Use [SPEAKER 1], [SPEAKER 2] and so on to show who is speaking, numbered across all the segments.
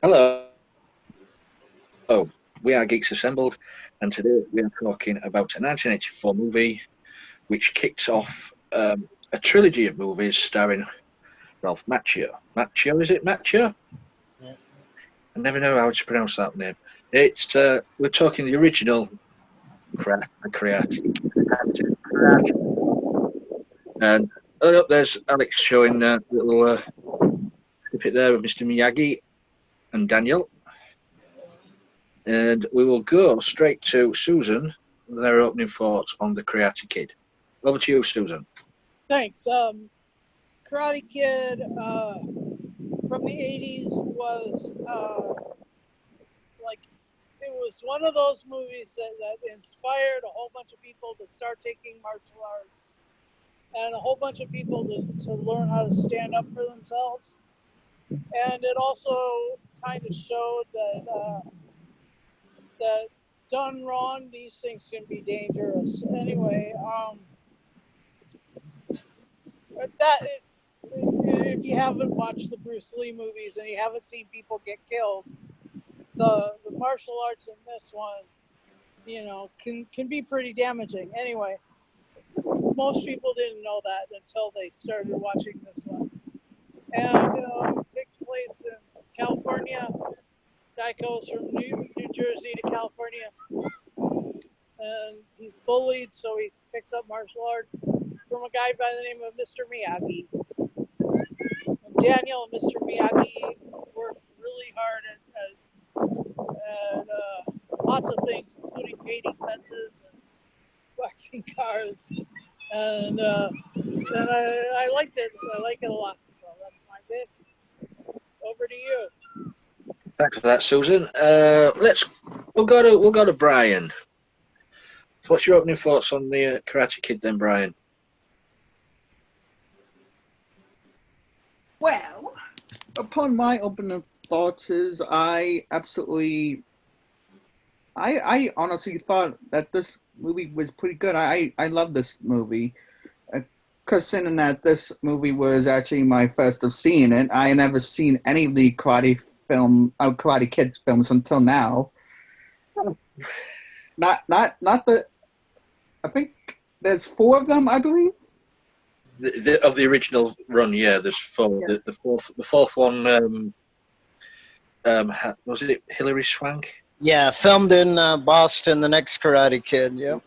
[SPEAKER 1] Hello, we are Geeks Assembled, and today we are talking about a 1984 movie which kicks off a trilogy of movies starring Ralph Macchio. Macchio, is it Macchio?
[SPEAKER 2] Yeah.
[SPEAKER 1] I never know how to pronounce that name. It's we're talking the original Karate, and up there's Alex showing a little snippet there of Mr. Miyagi and Daniel, and we will go straight to Susan and their opening thoughts on the Karate Kid. Over to you, Susan.
[SPEAKER 3] Thanks. Karate Kid from the 80s was like, it was one of those movies that inspired a whole bunch of people to start taking martial arts and a whole bunch of people to learn how to stand up for themselves. And it also kind of showed that done wrong, these things can be dangerous. Anyway, if you haven't watched the Bruce Lee movies and you haven't seen people get killed, the martial arts in this one, can be pretty damaging. Anyway, most people didn't know that until they started watching this one. And it takes place in California. Guy goes from New Jersey to California, and he's bullied, so he picks up martial arts from a guy by the name of Mr. Miyagi. And Daniel and Mr. Miyagi work really hard at lots of things, including painting fences and waxing cars. And I liked it. I like it a lot. So that's my bit. Over to you.
[SPEAKER 1] Thanks for that, Susan. We'll go to Brian. What's your opening thoughts on the Karate Kid, then, Brian?
[SPEAKER 2] Well, upon my opening thoughts is I honestly thought that this movie was pretty good. I love this movie. Considering that this movie was actually my first of seeing it, I had never seen any of the Karate Kid films until now. Not the. I think there's 4 of them, I believe.
[SPEAKER 1] Of the original run, yeah, there's 4.
[SPEAKER 2] Yeah.
[SPEAKER 1] The fourth one, was it Hilary Swank?
[SPEAKER 4] Yeah, filmed in Boston. The next Karate Kid. Yep.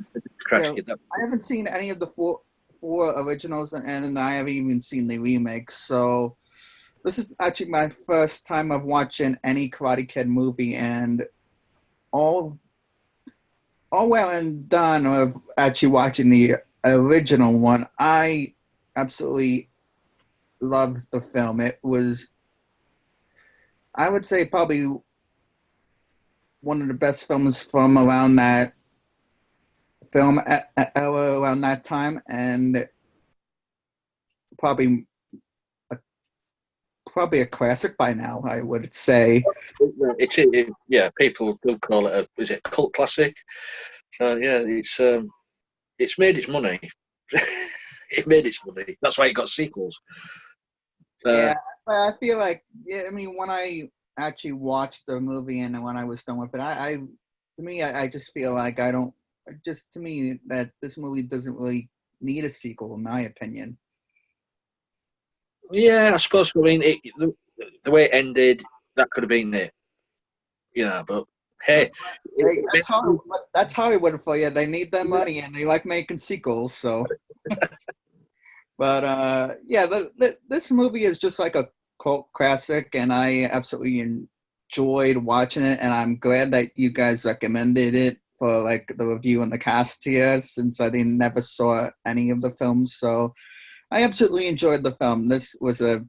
[SPEAKER 1] Karate Kid.
[SPEAKER 2] I haven't seen any of the four originals, and I haven't even seen the remakes. So this is actually my first time of watching any Karate Kid movie, and all well and done of actually watching the original one. I absolutely loved the film. It was, I would say, probably one of the best films from around that around that time, and probably a classic by now, I would say.
[SPEAKER 1] Yeah, people do call it is it a cult classic? So yeah, it's made its money. It made its money. That's why it got sequels.
[SPEAKER 2] Yeah, but I feel like, yeah, I mean, when I actually watched the movie and when I was done with it, I just feel like to me that this movie doesn't really need a sequel, in my opinion.
[SPEAKER 1] Yeah, I suppose. I mean, the way it ended, that could have been it. But hey,
[SPEAKER 2] that's Hollywood for you. They need their money and they like making sequels. So, but yeah, this movie is just like a cult classic, and I absolutely enjoyed watching it. And I'm glad that you guys recommended it for like the review and the cast here, since I never saw any of the films. So I absolutely enjoyed the film. This was a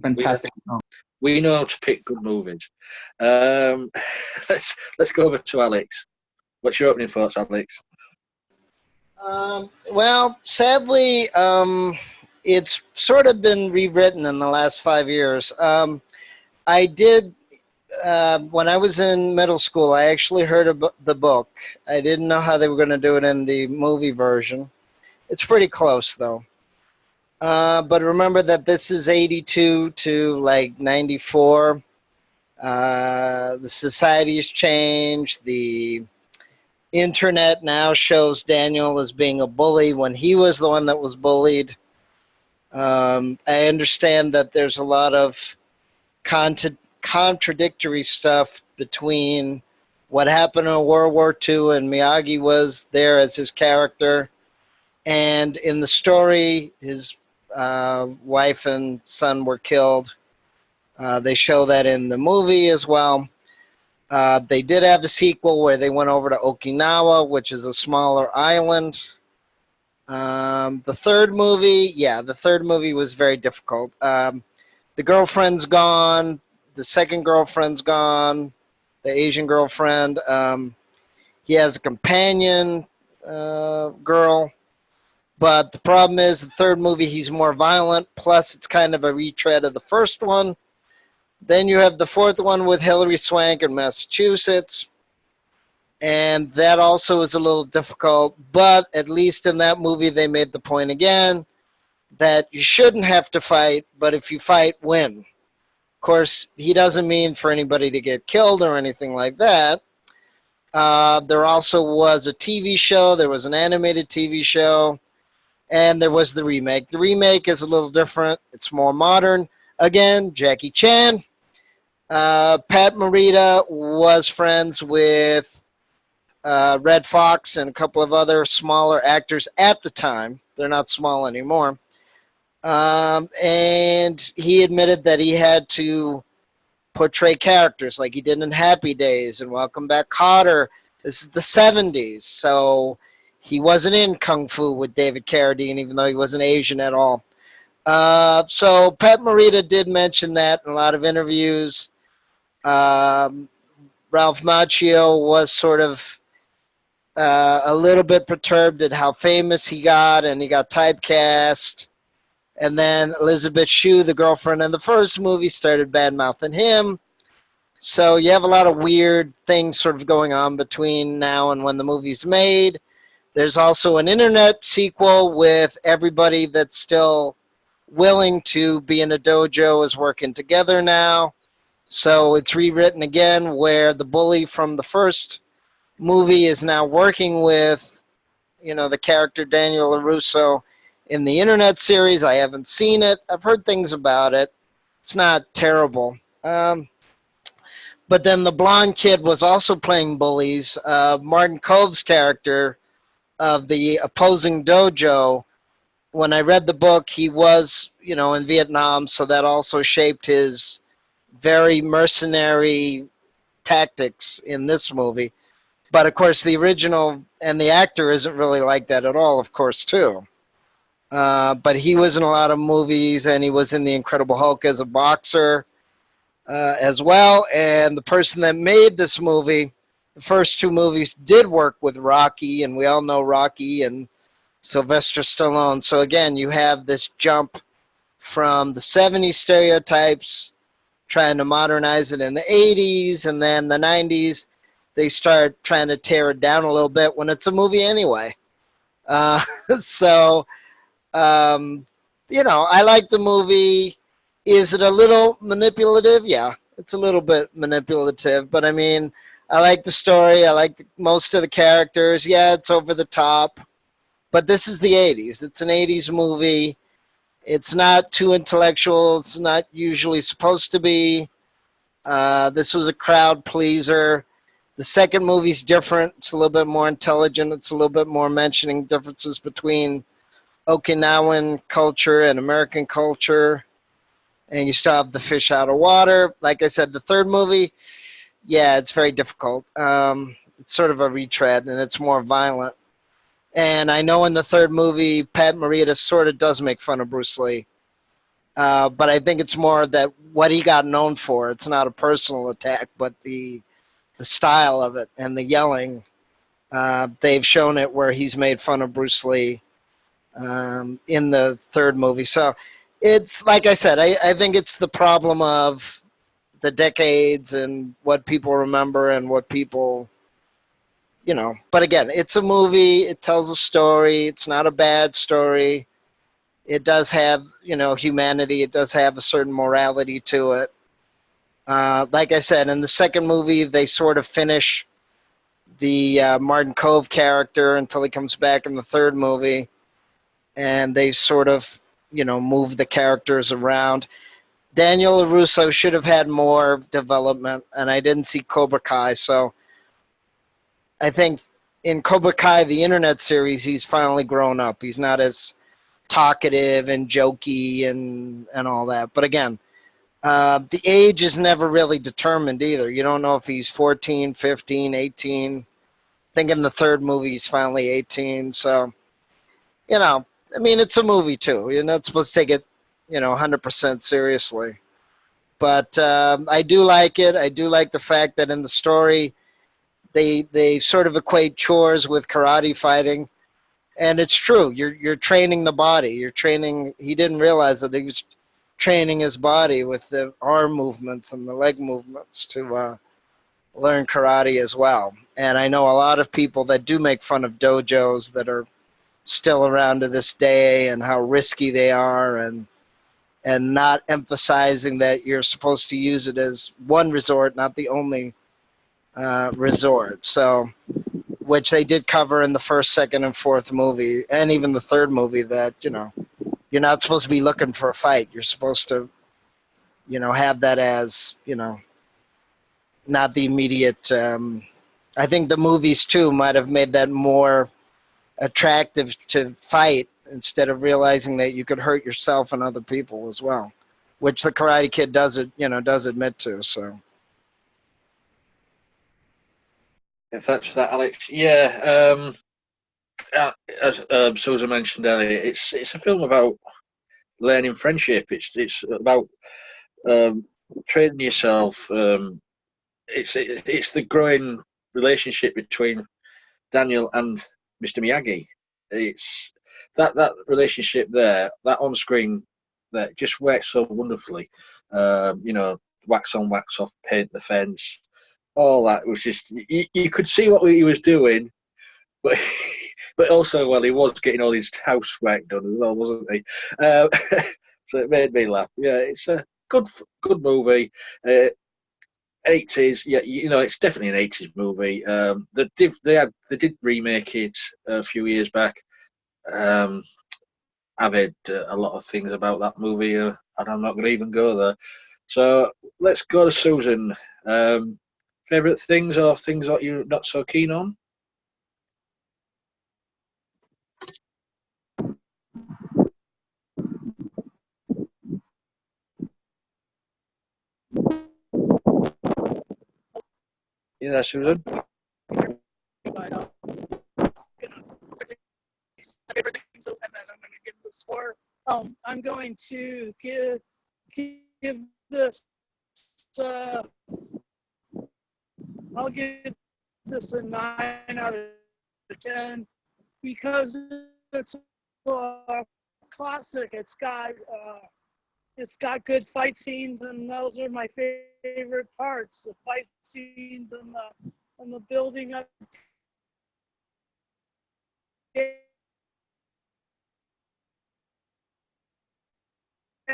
[SPEAKER 2] fantastic film.
[SPEAKER 1] We know how to pick good movies. Let's go over to Alex. What's your opening thoughts, Alex?
[SPEAKER 4] Well, sadly, it's sort of been rewritten in the last 5 years. I did, when I was in middle school, I actually heard of the book. I didn't know how they were going to do it in the movie version. It's pretty close, though. But remember that this is 82 to like 94. The society's changed. The internet now shows Daniel as being a bully when he was the one that was bullied. I understand that there's a lot of contradictory stuff between what happened in World War II, and Miyagi was there as his character, and in the story, his wife and son were killed. They show that in the movie as well. They did have a sequel where they went over to Okinawa, which is a smaller island. The third movie was very difficult. The girlfriend's gone. The second girlfriend's gone. The Asian girlfriend. He has a companion girl. But the problem is, the third movie, he's more violent. Plus, it's kind of a retread of the first one. Then you have the fourth one with Hilary Swank in Massachusetts. And that also is a little difficult. But at least in that movie, they made the point again that you shouldn't have to fight, but if you fight, win. Of course, he doesn't mean for anybody to get killed or anything like that. There also was a TV show. There was an animated TV show. And there was the remake. The remake is a little different. It's more modern. Again, Jackie Chan. Pat Morita was friends with Red Fox and a couple of other smaller actors at the time. They're not small anymore. And he admitted that he had to portray characters like he did in Happy Days and Welcome Back, Kotter. This is the 70s, so he wasn't in Kung Fu with David Carradine, even though he wasn't Asian at all. So Pat Morita did mention that in a lot of interviews. Ralph Macchio was sort of a little bit perturbed at how famous he got, and he got typecast. And then Elizabeth Shue, the girlfriend in the first movie, started bad-mouthing him. So you have a lot of weird things sort of going on between now and when the movie's made. There's also an internet sequel with everybody that's still willing to be in a dojo is working together now. So it's rewritten again where the bully from the first movie is now working with, the character Daniel LaRusso in the internet series. I haven't seen it. I've heard things about it. It's not terrible. But then the blonde kid was also playing bullies. Martin Kove's character of the opposing dojo, when I read the book, he was, in Vietnam, so that also shaped his very mercenary tactics in this movie. But, of course, the original and the actor isn't really like that at all, of course, too. But he was in a lot of movies, and he was in The Incredible Hulk as a boxer as well. And the person that made this movie, the first two movies, did work with Rocky, and we all know Rocky and Sylvester Stallone. So, again, you have this jump from the 70s stereotypes, trying to modernize it in the 80s, and then the 90s, they start trying to tear it down a little bit when it's a movie anyway. So, I like the movie. Is it a little manipulative? Yeah, it's a little bit manipulative. But, I mean, I like the story. I like most of the characters. Yeah, it's over the top. But this is the 80s. It's an 80s movie. It's not too intellectual. It's not usually supposed to be. This was a crowd pleaser. The second movie's different. It's a little bit more intelligent. It's a little bit more mentioning differences between Okinawan culture and American culture. And you still have the fish out of water. Like I said, the third movie, yeah, it's very difficult. It's sort of a retread, and it's more violent. And I know in the third movie, Pat Morita sort of does make fun of Bruce Lee. But I think it's more that what he got known for. It's not a personal attack, but the style of it and the yelling. They've shown it where he's made fun of Bruce Lee in the third movie. So it's, like I said, I think it's the problem of the decades and what people remember and what people, But again, it's a movie. It tells a story. It's not a bad story. It does have, humanity. It does have a certain morality to it. Like I said, in the second movie, they sort of finish the Martin Cove character until he comes back in the third movie, and they sort of, move the characters around. Daniel LaRusso should have had more development, and I didn't see Cobra Kai, so I think in Cobra Kai, the internet series, he's finally grown up. He's not as talkative and jokey and all that. But again, the age is never really determined either. You don't know if he's 14, 15, 18. I think in the third movie, he's finally 18. So, it's a movie too. You're not supposed to take it, 100% seriously. But I do like it. I do like the fact that in the story, they sort of equate chores with karate fighting. And it's true. You're training the body. You're training. He didn't realize that he was training his body with the arm movements and the leg movements to learn karate as well. And I know a lot of people that do make fun of dojos that are still around to this day and how risky they are, and not emphasizing that you're supposed to use it as one resort, not the only resort. So, which they did cover in the first, second, and fourth movie, and even the third movie, that you're not supposed to be looking for a fight. You're supposed to have that as not the immediate. I think the movies too might have made that more attractive to fight, instead of realizing that you could hurt yourself and other people as well, which the Karate Kid does admit to. So.
[SPEAKER 1] Yeah, thanks for that, Alex. Yeah, as Susan mentioned earlier, it's a film about learning friendship. It's about training yourself. It's the growing relationship between Daniel and Mr. Miyagi. It's that relationship there, that on screen, that just works so wonderfully. Wax on, wax off, paint the fence, all that was just you could see what he was doing, but but also, well, he was getting all his housework done as well, wasn't he? So it made me laugh. Yeah, it's a good movie. 80s, yeah, it's definitely an 80s movie. They did remake it a few years back. I've heard a lot of things about that movie, and I'm not going to even go there. So let's go to Susan. Favorite things or things that you're not so keen on? You there, Susan?
[SPEAKER 3] So, and then I'm going to give the score. I'm going to give this. I'll give this a 9 out of 10 because it's a classic. It's got good fight scenes, and those are my favorite parts: the fight scenes and the building up.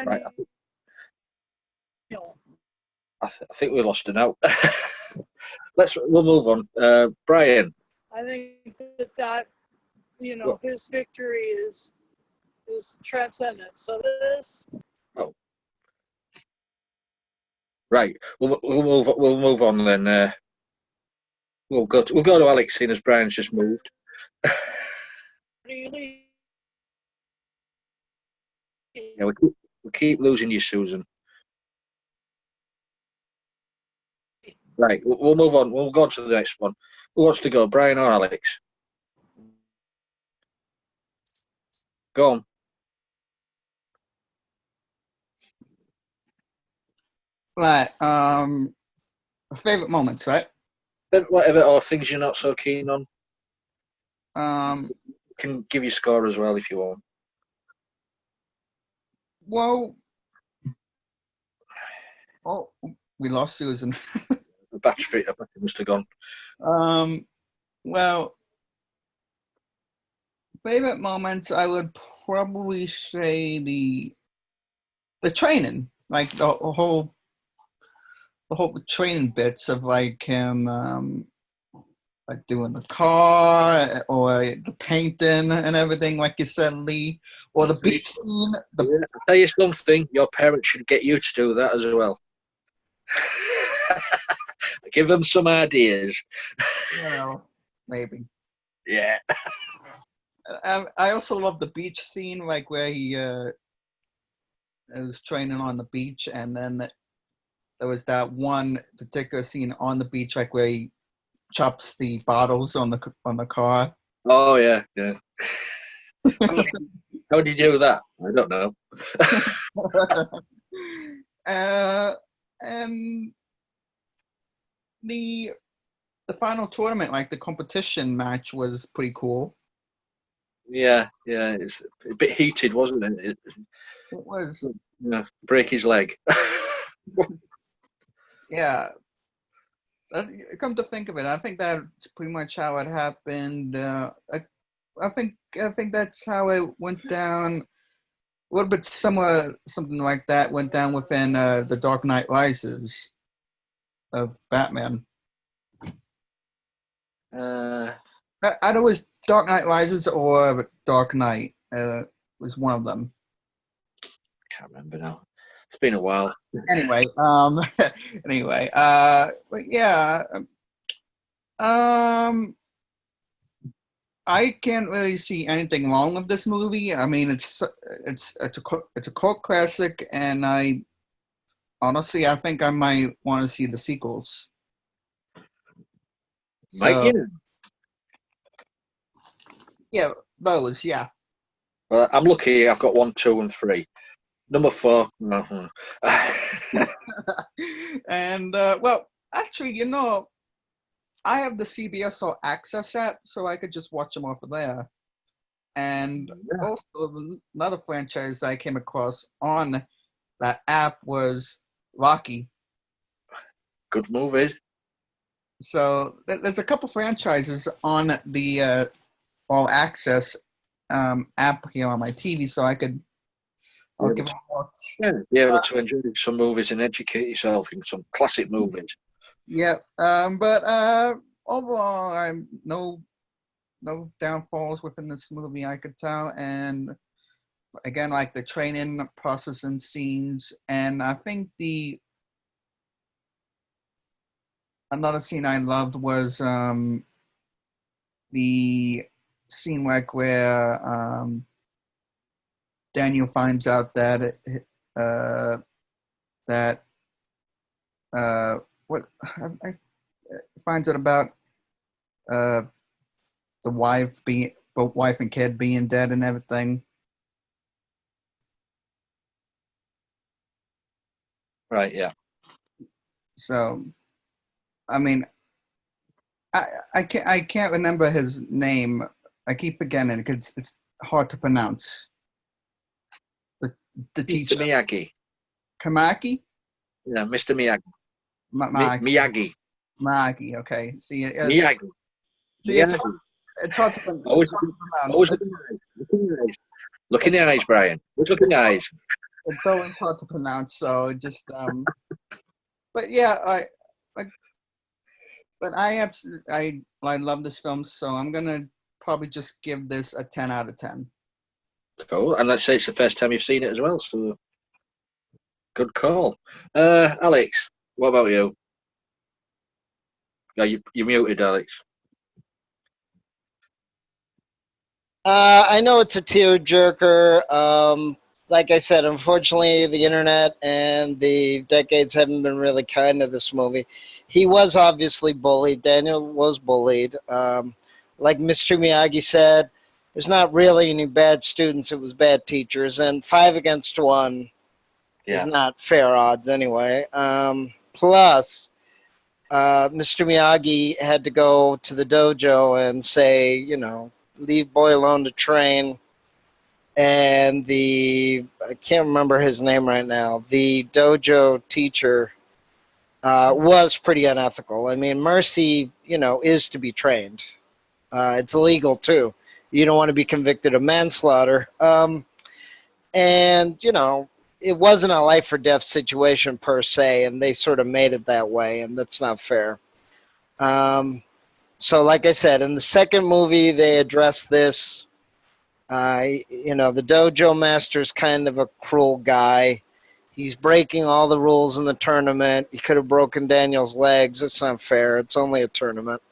[SPEAKER 1] Right. I think we lost her now. We'll move on. Brian.
[SPEAKER 3] I think that his victory is transcendent. So this.
[SPEAKER 1] Oh. Right. We'll move on then. We'll go to Alex, seeing as Brian's just moved.
[SPEAKER 3] Really?
[SPEAKER 1] Yeah, we keep losing you, Susan. Right, we'll move on. We'll go on to the next one. Who wants to go, Brian or Alex? Go on.
[SPEAKER 2] Right. Favorite moments, right?
[SPEAKER 1] Whatever, or things you're not so keen on. Can give you score as well if you want.
[SPEAKER 2] Well, we lost Susan.
[SPEAKER 1] The battery must have gone.
[SPEAKER 2] Well, favorite moments, I would probably say the training, like the the whole training bits of like him like doing the car or the painting and everything, like you said, Lee, or the beach scene.
[SPEAKER 1] I'll tell you something, your parents should get you to do that as well. Give them some ideas.
[SPEAKER 2] Well, maybe.
[SPEAKER 1] Yeah.
[SPEAKER 2] I also love the beach scene, like where he was training on the beach, and then there was that one particular scene on the beach, like where he chops the bottles on the car.
[SPEAKER 1] Oh yeah, yeah. How did you do that? I don't know.
[SPEAKER 2] And the final tournament, like the competition match, was pretty cool.
[SPEAKER 1] Yeah, it's a bit heated, wasn't it?
[SPEAKER 2] It was.
[SPEAKER 1] Yeah, break his leg.
[SPEAKER 2] Yeah. Come to think of it, I think that's pretty much how it happened. I think that's how it went down. A little bit somewhere, something like that went down within the Dark Knight Rises of Batman. Either it was Dark Knight Rises or Dark Knight was one of them.
[SPEAKER 1] Can't remember now. It's been a while.
[SPEAKER 2] Anyway, but yeah, I can't really see anything wrong with this movie. I mean, it's a cult classic, and I think I might want to see the sequels.
[SPEAKER 1] Might you?
[SPEAKER 2] Yeah, those, yeah.
[SPEAKER 1] Well, I'm lucky. I've got 1, 2, and 3. Number 4.
[SPEAKER 2] And well, actually, I have the CBS All Access app, so I could just watch them off of there. And also, another franchise I came across on that app was Rocky.
[SPEAKER 1] Good movie.
[SPEAKER 2] So there's a couple franchises on the All Access app here on my TV, so I'll give it a watch.
[SPEAKER 1] Yeah, be able to enjoy some movies and educate yourself in some classic movies.
[SPEAKER 2] Yeah, but overall, I'm no downfalls within this movie I could tell, and again, like the training process and scenes, and I think another scene I loved was the scene like where Daniel finds out that what I finds out about the both wife and kid being dead and everything.
[SPEAKER 1] Right, yeah.
[SPEAKER 2] So, I mean, I can't remember his name. I keep forgetting it because it's hard to pronounce. The teacher,
[SPEAKER 1] Miyagi.
[SPEAKER 2] Kamaki.
[SPEAKER 1] Yeah, Mr. Miyagi.
[SPEAKER 2] Miyagi.
[SPEAKER 1] Miyagi.
[SPEAKER 2] Miyagi. Okay. See,
[SPEAKER 1] Miyagi.
[SPEAKER 2] It's hard to pronounce.
[SPEAKER 1] Always look in the eyes, Brian. Look in the eyes.
[SPEAKER 2] It's always hard to pronounce. So just but yeah, I love this film, so I'm gonna probably just give this a 10 out of 10.
[SPEAKER 1] Cool. And let's say it's the first time you've seen it as well, so good call. Alex, what about you? Yeah, you're muted, Alex.
[SPEAKER 4] I know it's a tearjerker. Like I said, unfortunately, the internet and the decades haven't been really kind to this movie. He was obviously bullied. Daniel was bullied. Like Mr. Miyagi said, there's not really any bad students. It was bad teachers. And 5 against 1 is not fair odds anyway. Plus, Mr. Miyagi had to go to the dojo and say, leave boy alone to train. And I can't remember his name right now, the dojo teacher was pretty unethical. I mean, mercy, is to be trained. It's illegal too. You don't want to be convicted of manslaughter. And, it wasn't a life or death situation per se, and they sort of made it that way, and that's not fair. So like I said, in the second movie, they addressed this. The dojo master's kind of a cruel guy. He's breaking all the rules in the tournament. He could have broken Daniel's legs. It's not fair. It's only a tournament.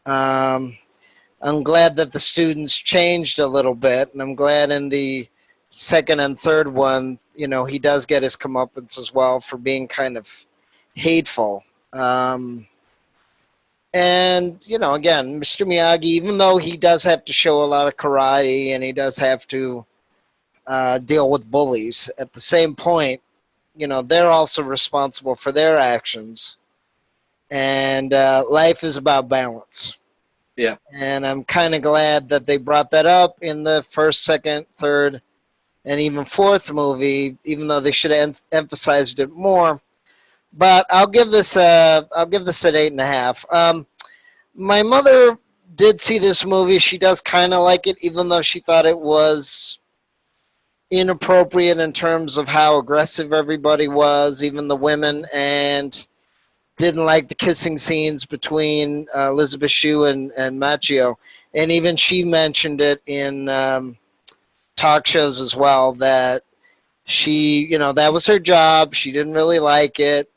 [SPEAKER 4] I'm glad that the students changed a little bit, and I'm glad in the second and third one, he does get his comeuppance as well for being kind of hateful. And, again, Mr. Miyagi, even though he does have to show a lot of karate and he does have to deal with bullies, at the same point, they're also responsible for their actions. And life is about balance.
[SPEAKER 1] Yeah.
[SPEAKER 4] And I'm kind of glad that they brought that up in the first, second, third, and even fourth movie, even though they should have emphasized it more. But I'll give this an 8.5. My mother did see this movie. She does kind of like it, even though she thought it was inappropriate in terms of how aggressive everybody was, even the women, and didn't like the kissing scenes between Elizabeth Shue and Macchio. And even she mentioned it in talk shows as well, that she, that was her job. She didn't really like it.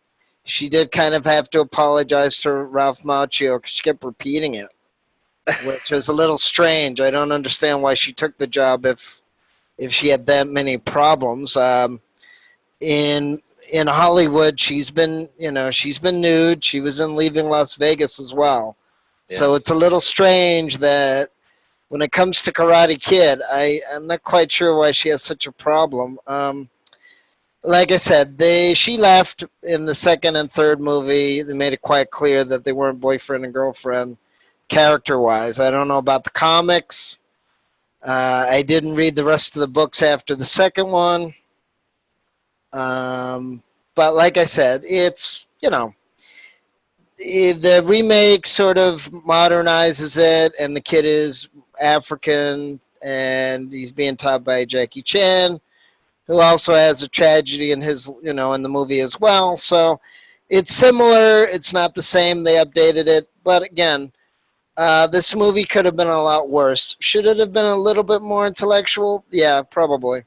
[SPEAKER 4] She did kind of have to apologize to Ralph Macchio because she kept repeating it, which is a little strange. I don't understand why she took the job if she had that many problems. In Hollywood, she's been nude. She was in Leaving Las Vegas as well. Yeah. So it's a little strange that when it comes to Karate Kid, I'm not quite sure why she has such a problem. Like I said, she left in the second and third movie. They made it quite clear that they weren't boyfriend and girlfriend character-wise. I don't know about the comics. I didn't read the rest of the books after the second one. But like I said, it's, the remake sort of modernizes it, and the kid is African, and he's being taught by Jackie Chan, who also has a tragedy in his, in the movie as well. So it's similar. It's not the same. They updated it. But again, this movie could have been a lot worse. Should it have been a little bit more intellectual? Yeah, probably.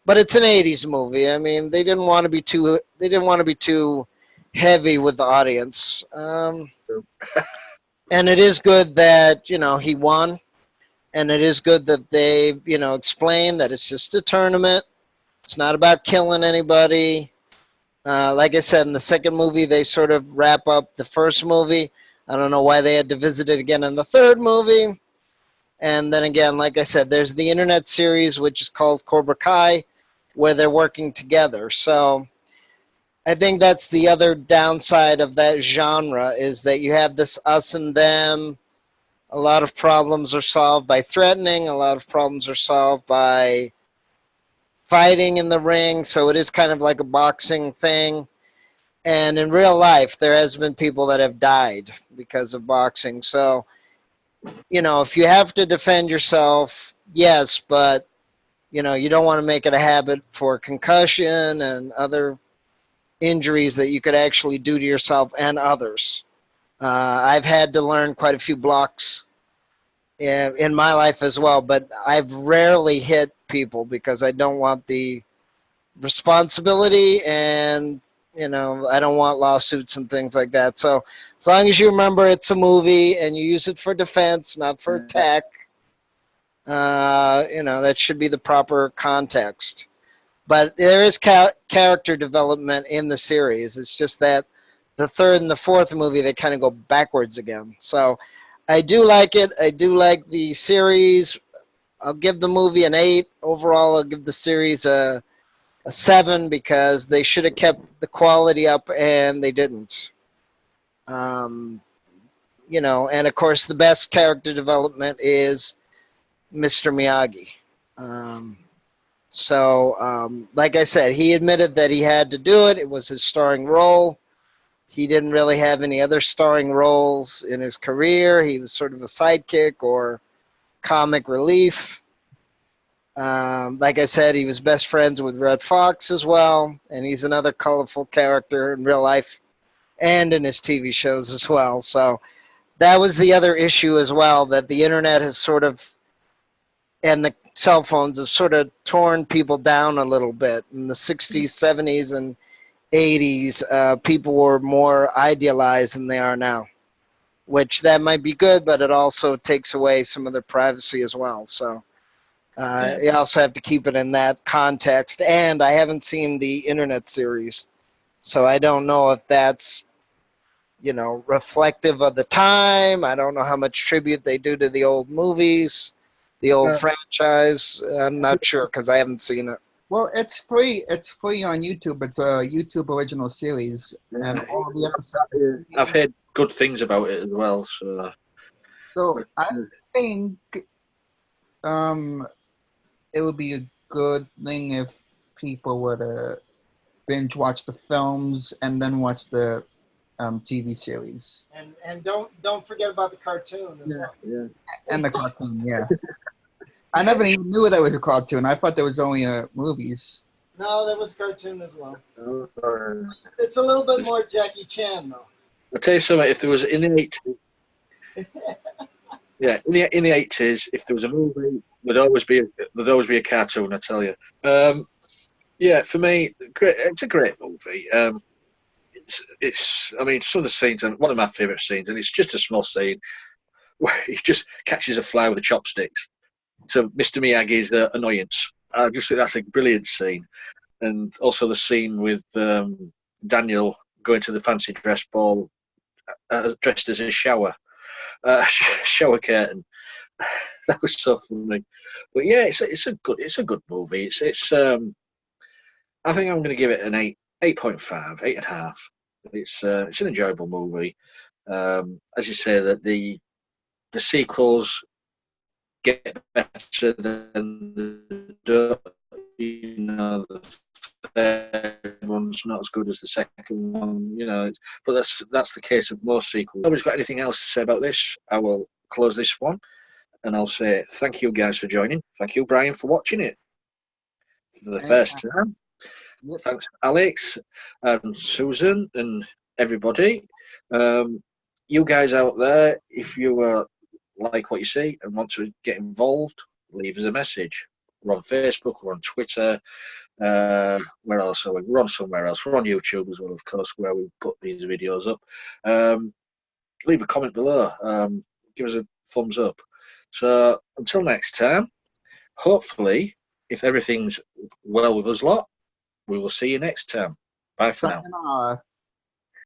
[SPEAKER 4] But it's an 80s movie. I mean, they didn't want to be too heavy with the audience. And it is good that, he won. And it is good that they, explained that it's just a tournament. It's not about killing anybody. Like I said, in the second movie, they sort of wrap up the first movie. I don't know why they had to visit it again in the third movie. And then again, like I said, there's the internet series, which is called Cobra Kai, where they're working together. So I think that's the other downside of that genre, is that you have this us and them. A lot of problems are solved by threatening. A lot of problems are solved by fighting in the ring, so it is kind of like a boxing thing. And in real life, there has been people that have died because of boxing. So, if you have to defend yourself, yes, but, you don't want to make it a habit for concussion and other injuries that you could actually do to yourself and others. I've had to learn quite a few blocks in my life as well, but I've rarely hit people because I don't want the responsibility, and I don't want lawsuits and things like that. So as long as you remember it's a movie and you use it for defense, not for attack, that should be the proper context. But there is character development in the series. It's just that the third and the fourth movie, they kind of go backwards again. So I do like it. I do like the series. I'll give the movie an 8. Overall, I'll give the series a 7 because they should have kept the quality up and they didn't. And of course, the best character development is Mr. Miyagi. Like I said, he admitted that he had to do it. It was his starring role. He didn't really have any other starring roles in his career. He was sort of a sidekick or comic relief. Like I said, he was best friends with Red Fox as well, and he's another colorful character in real life and in his TV shows as well. So that was the other issue as well, that the internet has sort of, and the cell phones have sort of torn people down a little bit. In the 60s, 70s, and 80s, people were more idealized than they are now, which that might be good, but it also takes away some of their privacy as well. So you also have to keep it in that context. And I haven't seen the internet series, so I don't know if that's, reflective of the time. I don't know how much tribute they do to the old movies, the old franchise. I'm not sure because I haven't seen it.
[SPEAKER 2] Well, it's free. It's free on YouTube. It's a YouTube original series, and all the episodes.
[SPEAKER 1] I've heard good things about it as well.
[SPEAKER 2] So I think it would be a good thing if people would binge watch the films and then watch the TV series.
[SPEAKER 4] And don't forget about the cartoon as well.
[SPEAKER 1] Yeah.
[SPEAKER 2] And the cartoon, yeah. I never even knew that was a cartoon. I thought there was only movies.
[SPEAKER 4] No, there was cartoon as well. It's a little bit more Jackie Chan, though.
[SPEAKER 1] I'll tell you something. If there was in the 80s, yeah, in the 80s, if there was a movie, there'd always be a cartoon. I tell you. Yeah, for me, it's a great movie. It's I mean, some of the scenes, and one of my favourite scenes, and it's just a small scene where he just catches a fly with the chopsticks. So Mr. Miyagi's annoyance. I just think that's a brilliant scene. And also the scene with Daniel going to the fancy dress ball dressed as a shower curtain. That was so funny. But yeah, it's a good movie. It's I think I'm going to give it an 8.5, 8.5. It's an enjoyable movie. As you say, that the sequels get better than the third one's not as good as the second one, but that's the case of most sequels. Nobody's got anything else to say about this. I will close this one and I'll say thank you guys for joining. Thank you, Brian, for watching it for the first time. Yep. Thanks, Alex and Susan and everybody. You guys out there, if you like what you see and want to get involved, leave us a message. We're on Facebook, we're on Twitter, where else are we? We're on somewhere else. We're on YouTube as well, of course, where we put these videos up. Leave a comment below. Give us a thumbs up. So until next time, hopefully, if everything's well with us lot, we will see you next time. Bye for now.